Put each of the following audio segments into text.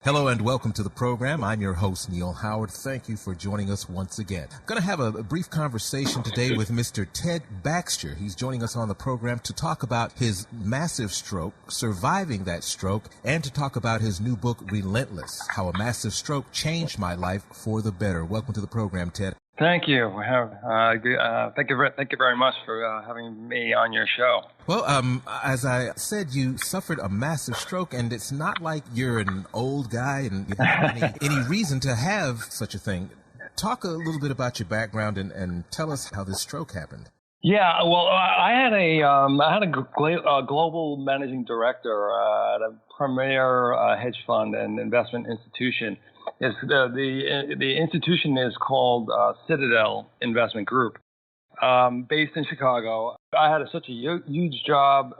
Hello and welcome to the program. I'm your host, Neil Howard. Thank you for joining us once again. I'm going to have a brief conversation today with Mr. Ted Baxter. He's joining us on the program to talk about his massive stroke, surviving that stroke, and to talk about his new book, Relentless, How a Massive Stroke Changed My Life for the Better. Welcome to the program, Ted. Thank you. Thank you very much for having me on your show. Well, as I said, you suffered a massive stroke, and it's not like you're an old guy and you have any reason to have such a thing. Talk a little bit about your background and tell us how this stroke happened. Yeah, well, I had a global managing director at a premier hedge fund and investment institution. The institution is called Citadel Investment Group, based in Chicago. I had such a huge job,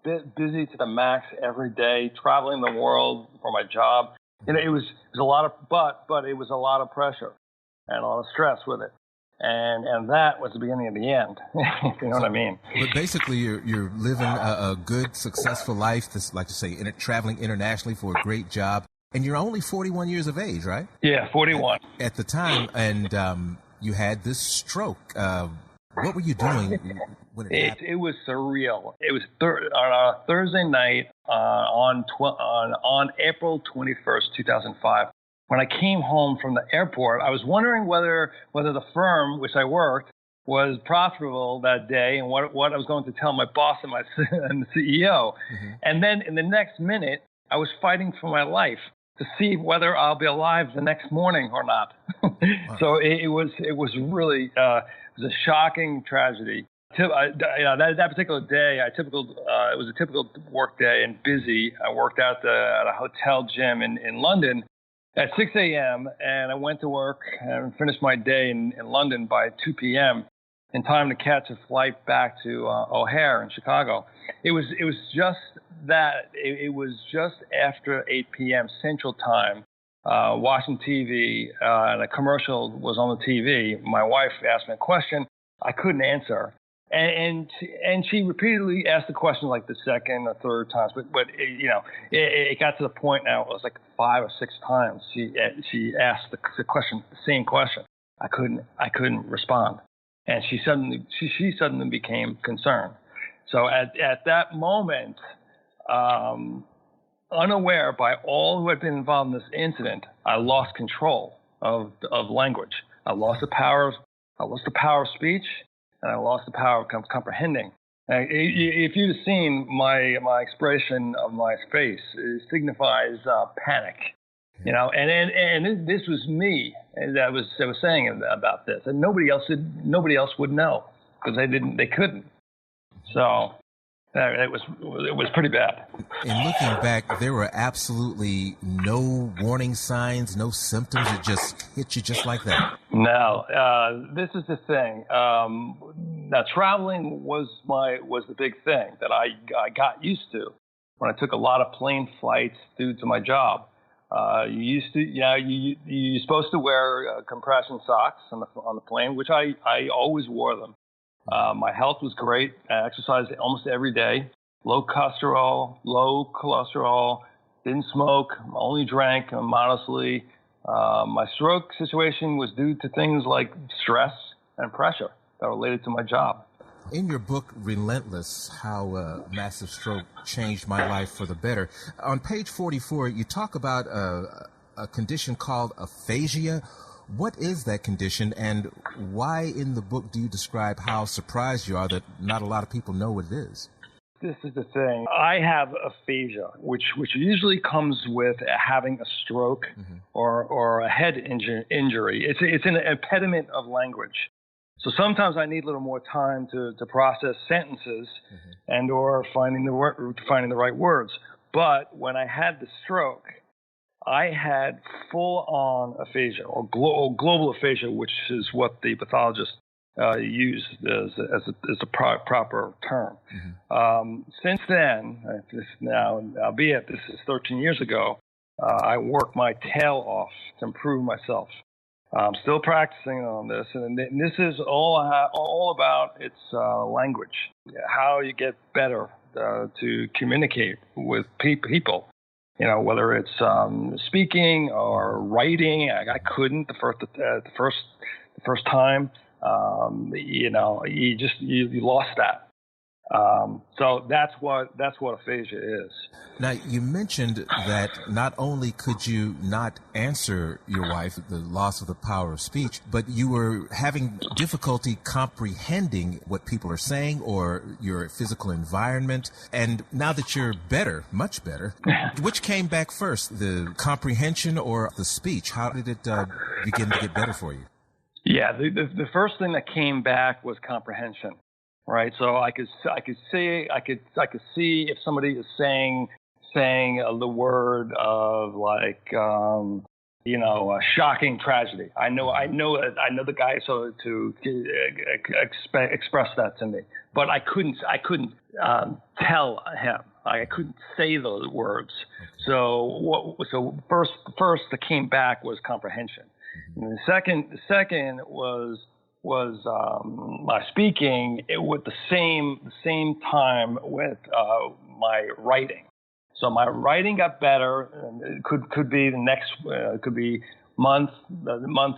busy to the max every day, traveling the world for my job. You know, it was a lot of, but it was a lot of pressure and a lot of stress with it. And that was the beginning of the end. You know what I mean? But basically, you're living a good, successful life. Like you say, traveling internationally for a great job. And you're only 41 years of age, right? Yeah, 41. At the time, and you had this stroke. What were you doing when it happened? It was surreal. It was on a Thursday night on April 21st, 2005. When I came home from the airport, I was wondering whether the firm which I worked was profitable that day and what I was going to tell my boss and and the CEO. Mm-hmm. And then in the next minute, I was fighting for my life to see whether I'll be alive the next morning or not. Wow. So it was really it was a shocking tragedy. That particular day, it was a typical work day and busy. I worked at a hotel gym in London at 6 a.m. and I went to work and finished my day in London by 2 p.m. in time to catch a flight back to O'Hare in Chicago. It was just that. It was just after 8 p.m. Central Time, watching TV, and a commercial was on the TV. My wife asked me a question. I couldn't answer. And she repeatedly asked the question like the second or third times, but it got to the point now it was like 5 or 6 times she asked the question, the same question. I couldn't respond, and she suddenly became concerned. So at that moment, unaware by all who had been involved in this incident, I lost control of language. I lost the power of speech. And I lost the power of comprehending. If you'd have seen my expression of my face, it signifies panic, you know. And this was me that was saying about this, and nobody else would know because they couldn't. So it was pretty bad. And looking back, there were absolutely no warning signs, no symptoms. It just hit you just like that. No, this is the thing. Now, traveling was the big thing that I got used to when I took a lot of plane flights due to my job. You're supposed to wear compression socks on the plane, which I always wore them. My health was great. I exercised almost every day. Low cholesterol, didn't smoke, only drank modestly. My stroke situation was due to things like stress and pressure that were related to my job. In your book, Relentless, How a Massive Stroke Changed My Life for the Better, on page 44, you talk about a condition called aphasia. What is that condition, and why in the book do you describe how surprised you are that not a lot of people know what it is? This is the thing. I have aphasia, which usually comes with having a stroke mm-hmm. or a head injury. It's an impediment of language. So sometimes I need a little more time to process sentences mm-hmm. and or finding the right words. But when I had the stroke, I had full-on aphasia or global aphasia, which is what the pathologist used as a proper term. Mm-hmm. Since then, albeit this is 13 years ago, I worked my tail off to improve myself. I'm still practicing on this, and this is all about its language, how you get better to communicate with people. whether it's speaking or writing. I couldn't the first time. You lost that. So that's what aphasia is. Now, you mentioned that not only could you not answer your wife, the loss of the power of speech, but you were having difficulty comprehending what people are saying or your physical environment. And now that you're better, much better, which came back first, the comprehension or the speech? How did it begin to get better for you? Yeah, the first thing that came back was comprehension. Right, so I could see if somebody is saying the word of a shocking tragedy. I know the guy, so to express that to me, but I couldn't tell him. I couldn't say those words. So first that came back was comprehension. And the second was my speaking with the same time with my writing. So my writing got better, and it could be the next could be month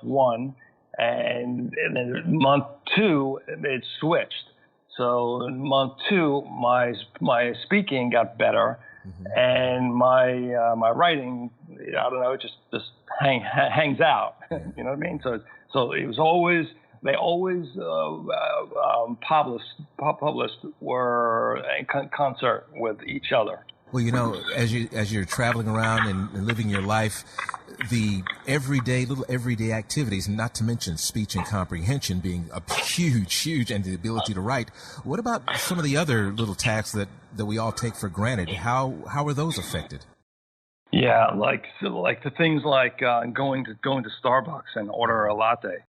one, and then month two it switched. So in month two my speaking got better, and my writing, I don't know, it just hangs out. You know what I mean? So it was always. They always published were in concert with each other. Well, as you're traveling around and living your life, the little everyday activities, not to mention speech and comprehension being a huge, and the ability to write. What about some of the other little tasks that we all take for granted? How are those affected? Yeah, like the things like going to Starbucks and order a latte.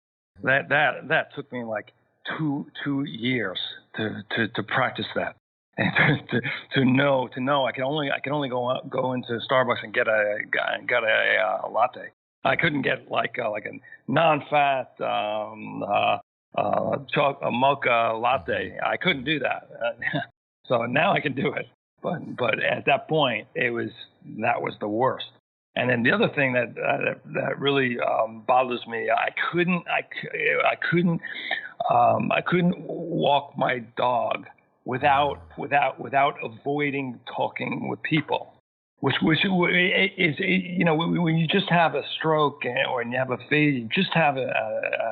That took me like two years to practice that, and to know I can only go into Starbucks and get a latte. I couldn't get like a non-fat mocha latte. I couldn't do that. So now I can do it, but at that point that was the worst. And then the other thing that really bothers me, I couldn't walk my dog without avoiding talking with people, which is when you just have a stroke or you have aphasia, you just have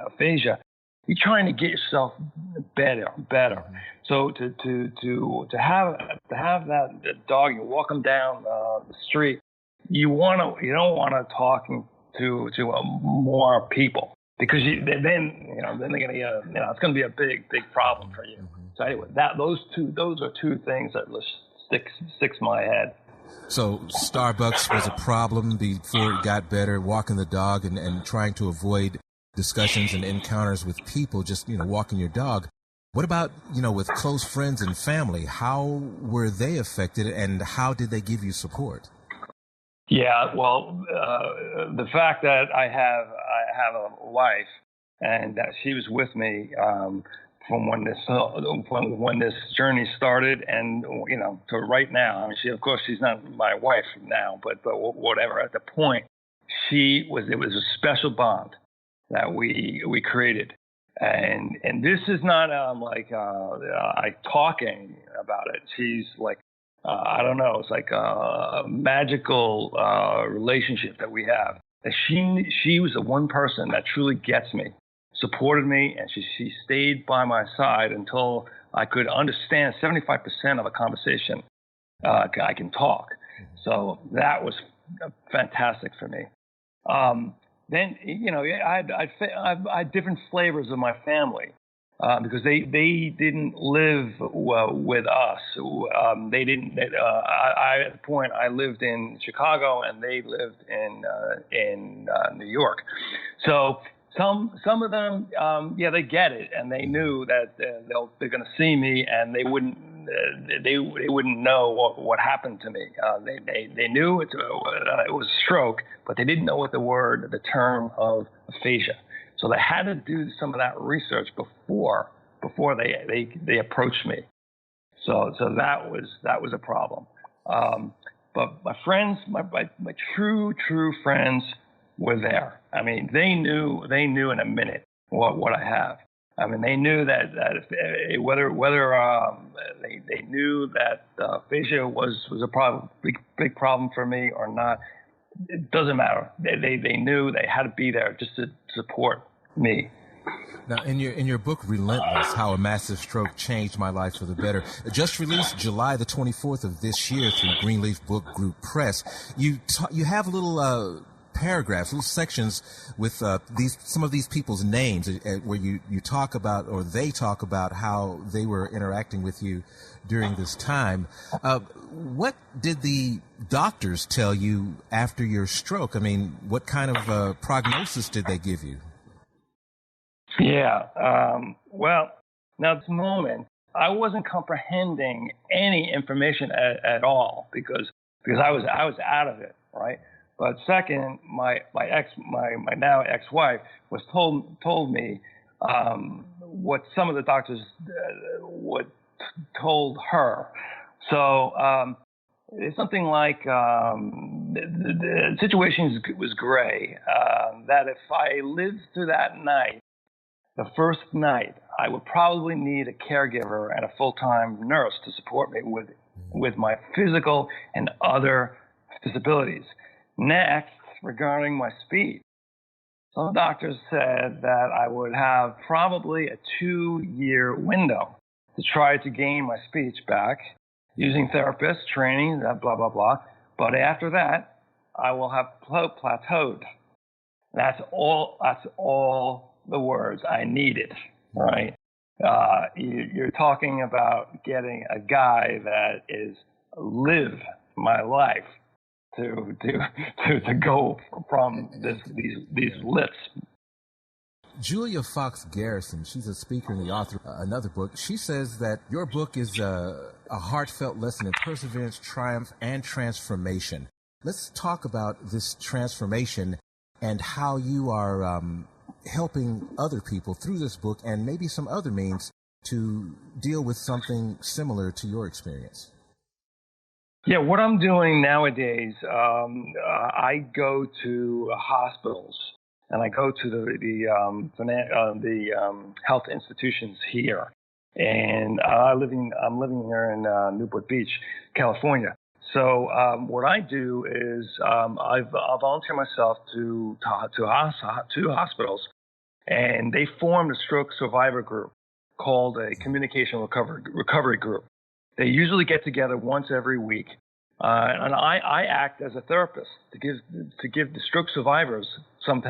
aphasia, you're trying to get yourself better. So to have that dog, you walk them down the street. You don't want to talk to more people, because then they're gonna get it's gonna be a big problem for you. So anyway, those are two things that sticks in my head. So Starbucks was a problem before it got better. Walking the dog and trying to avoid discussions and encounters with people. Just walking your dog. What about with close friends and family? How were they affected, and how did they give you support? Yeah, well, the fact that I have a wife, and that she was with me from when this journey started, and to right now. I mean, she's not my wife now, but whatever. At the point, it was a special bond that we created, and this is not I talking about it. She's like. I don't know. It's like a magical relationship that we have. And she was the one person that truly gets me, supported me, and she stayed by my side until I could understand 75% of a conversation. I can talk. So that was fantastic for me. Then I had different flavors of my family. Because they didn't live with us. They didn't. I at the point I lived in Chicago, and they lived in New York. So some of them, they get it, and they knew that they're going to see me, and they wouldn't know what happened to me. They knew it was a stroke, but they didn't know the term of aphasia. So they had to do some of that research before they approached me. So that was a problem. But my friends, my true friends were there. I mean, they knew in a minute what I have. I mean, they knew that whether they knew that aphasia was a problem, big problem for me or not. It doesn't matter. They knew they had to be there just to support me. Now, in your book, Relentless, How a Massive Stroke Changed My Life for the Better, just released July the 24th of this year through Greenleaf Book Group Press, you have little paragraphs, little sections with some of these people's names where you talk about, or they talk about, how they were interacting with you during this time. What did the doctors tell you after your stroke? I mean, what kind of prognosis did they give you? Yeah. Well, now at this moment, I wasn't comprehending any information at all because I was out of it, right? But second, my now ex-wife was told me what some of the doctors told her. So it's something like the situation was gray. That if I lived through that night, the first night, I would probably need a caregiver and a full-time nurse to support me with my physical and other disabilities. Next, regarding my speech, some doctors said that I would have probably a 2-year window to try to gain my speech back using therapists, training, blah, blah, blah. But after that, I will have plateaued. That's all the words I needed, right? You're talking about getting a guy that is live my life to go from these lips. Julia Fox Garrison, she's a speaker and the author of another book. She says that your book is a heartfelt lesson in perseverance, triumph, and transformation. Let's talk about this transformation and how you are helping other people through this book and maybe some other means to deal with something similar to your experience. Yeah, what I'm doing nowadays, I go to hospitals and I go to the health institutions here, and I'm living here in Newport Beach, California. So what I do is I volunteer myself to hospitals, and they formed a stroke survivor group called a communication recovery group. They usually get together once every week, and I act as a therapist to give the stroke survivors some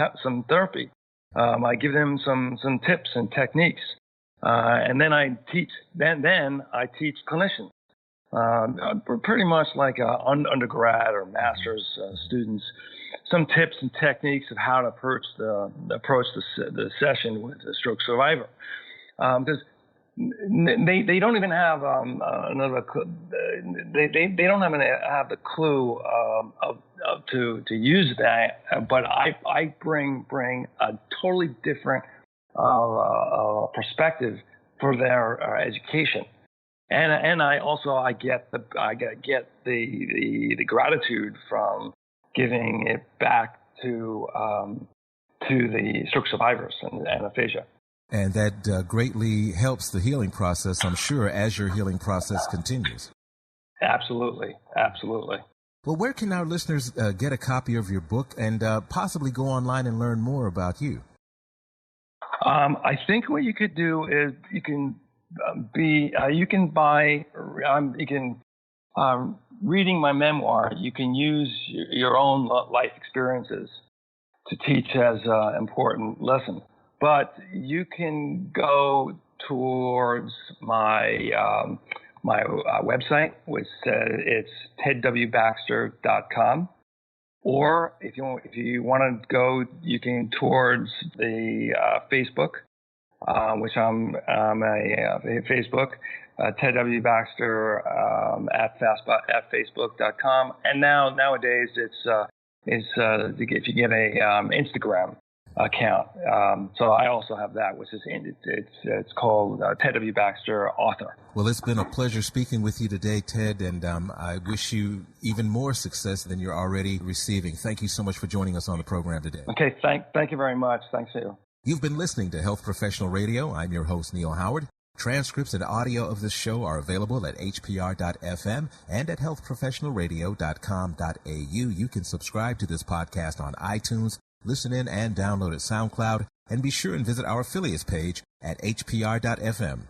therapy. I give them some tips and techniques, and then I teach. Then I teach clinicians. Pretty much like undergrad or master's students, some tips and techniques of how to approach the session with a stroke survivor, because they don't even have they don't even have the clue to use that, but I bring a totally different perspective for their education. And I get the gratitude from giving it back to the stroke survivors and aphasia. And that greatly helps the healing process, I'm sure, as your healing process continues. Absolutely. Well, where can our listeners get a copy of your book and possibly go online and learn more about you? I think what you could do is you can reading my memoir, you can use your own life experiences to teach as an important lesson. But you can go towards my website, which it's tedwbaxter.com. Or if you want to go, you can towards the Facebook, which I'm a Facebook, Ted W. Baxter at Facebook.com, and nowadays it's if you get a Instagram, account. So I also have that, which is it's called Ted W. Baxter Author. Well, it's been a pleasure speaking with you today, Ted, and I wish you even more success than you're already receiving. Thank you so much for joining us on the program today. Okay, thank you very much. Thanks to you. You've been listening to Health Professional Radio. I'm your host, Neil Howard. Transcripts and audio of this show are available at hpr.fm and at healthprofessionalradio.com.au. You can subscribe to this podcast on iTunes, listen in and download at SoundCloud, and be sure and visit our affiliates page at hpr.fm.